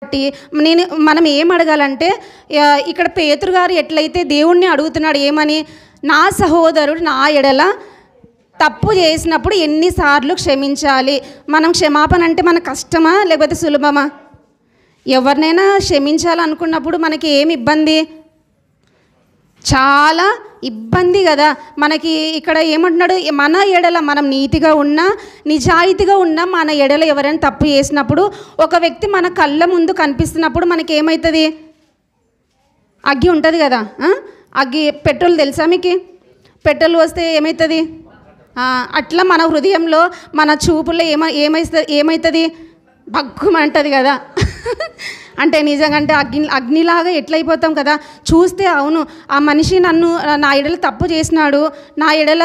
కాబట్టి మనం ఏం అడగాలంటే ఇక్కడ పేతురు గారు ఎట్లయితే దేవుణ్ణి అడుగుతున్నాడు ఏమని, నా సహోదరుడు నా ఎడల తప్పు చేసినప్పుడు ఎన్నిసార్లు క్షమించాలి. మనం క్షమాపణ అంటే మనకు కష్టమా లేకపోతే సులభమా? ఎవరినైనా క్షమించాలనుకున్నప్పుడు మనకి ఏమి ఇబ్బంది, చాలా ఇబ్బంది కదా. మనకి ఇక్కడ ఏమంటున్నాడు, మన ఎడల మనం నీతిగా ఉన్నా నిజాయితీగా ఉన్నా మన ఎడల ఎవరైనా తప్పు చేసినప్పుడు ఒక వ్యక్తి మన కళ్ళ ముందు కనిపిస్తున్నప్పుడు మనకి ఏమవుతుంది, అగ్గి ఉంటుంది కదా, అగ్గి పెట్రోల్ తెలుసా మీకు, పెట్రోల్ వస్తే ఏమవుతుంది, అట్లా మన హృదయంలో మన చూపుల్లో ఏమవుతుంది భగ్గుమంటుంది కదా. అంటే నిజంగా అంటే అగ్నిలాగా ఎట్లయిపోతాం కదా. చూస్తే అవును ఆ మనిషి నా ఎడల తప్పు చేసినాడు, నా ఎడల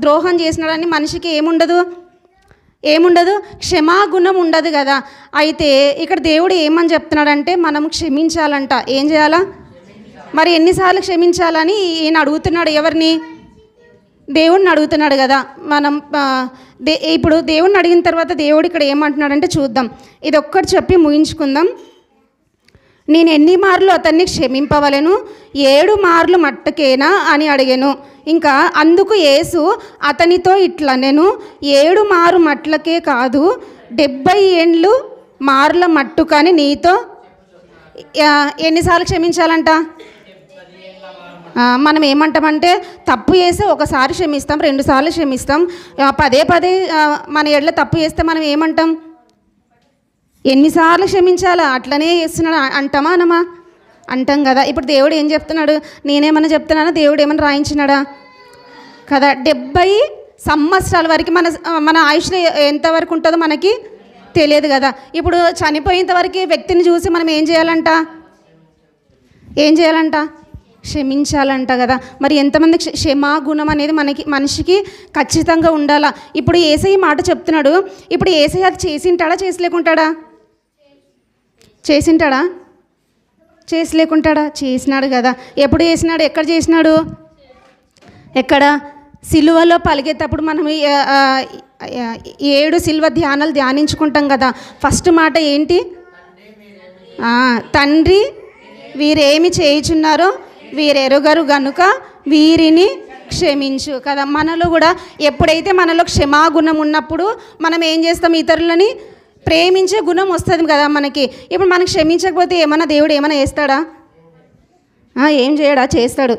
ద్రోహం చేసినాడని మనిషికి ఏముండదు క్షమాగుణం ఉండదు కదా. అయితే ఇక్కడ దేవుడు ఏమని చెప్తున్నాడంటే మనం క్షమించాలంట. ఏం చేయాలా మరి, ఎన్నిసార్లు క్షమించాలని ఈయన అడుగుతున్నాడు. ఎవరిని? దేవుడిని అడుగుతున్నాడు కదా. మనం ఇప్పుడు దేవుడిని అడిగిన తర్వాత దేవుడు ఇక్కడ ఏమంటున్నాడంటే చూద్దాం. ఇది ఒక్కటి చెప్పి ముగించుకుందాం. నేను ఎన్ని మార్లు అతన్ని క్షమింపవలెను, 7 మార్లు మట్టుకేనా అని అడిగాను. ఇంకా అందుకు యేసు అతనితో ఇట్లా, నేను 7 మారు మట్లకే కాదు 70 ఏండ్లు మార్ల మట్టు కానీ నీతో ఎన్నిసార్లు క్షమించాలంట. మనం ఏమంటామంటే తప్పు చేస్తే ఒకసారి క్షమిస్తాం, 2 సార్లు క్షమిస్తాం, పదే మన ఎడల తప్పు చేస్తే మనం ఏమంటాం, ఎన్నిసార్లు క్షమించాలా, అట్లనే చేస్తున్నాడు అంటామా అనమా? అంటాం కదా. ఇప్పుడు దేవుడు ఏం చెప్తున్నాడు, నేనేమన్నా చెప్తున్నానా, దేవుడు ఏమన్నా రాయించినాడా కదా. 70 సంవత్సరాల వరకు మన ఆయుష్లో ఎంతవరకు ఉంటుందో మనకి తెలియదు కదా. ఇప్పుడు చనిపోయేంత వరకు వ్యక్తిని చూసి మనం ఏం చేయాలంట క్షమించాలంట కదా. మరి ఎంతమంది క్షమాగుణం అనేది మనిషికి ఖచ్చితంగా ఉండాలా. ఇప్పుడు యేసయ్య మాట చెప్తున్నాడు. ఇప్పుడు యేసయ్య అది చేసింటాడా చేసిలేకుంటాడా? చేసినాడు కదా. ఎప్పుడు చేసినాడు, ఎక్కడ చేసినాడు, ఎక్కడ? సిలువలో పలిగేటప్పుడు మనం 7 సిలువ ధ్యానాలు ధ్యానించుకుంటాం కదా. ఫస్ట్ మాట ఏంటి? తండ్రి వీరేమి చేయుచున్నారో వీరెరుగరు గనుక వీరిని క్షమించు కదా. మనలో కూడా ఎప్పుడైతే మనలో క్షమాగుణం ఉన్నప్పుడు మనం ఏం చేస్తాం, ఇతరులని ప్రేమించే గుణం వస్తుంది కదా మనకి. ఇప్పుడు మనం క్షమించకపోతే ఏమన్నా దేవుడు ఏమైనా చేస్తాడా? ఏం చేయడా? చేస్తాడు.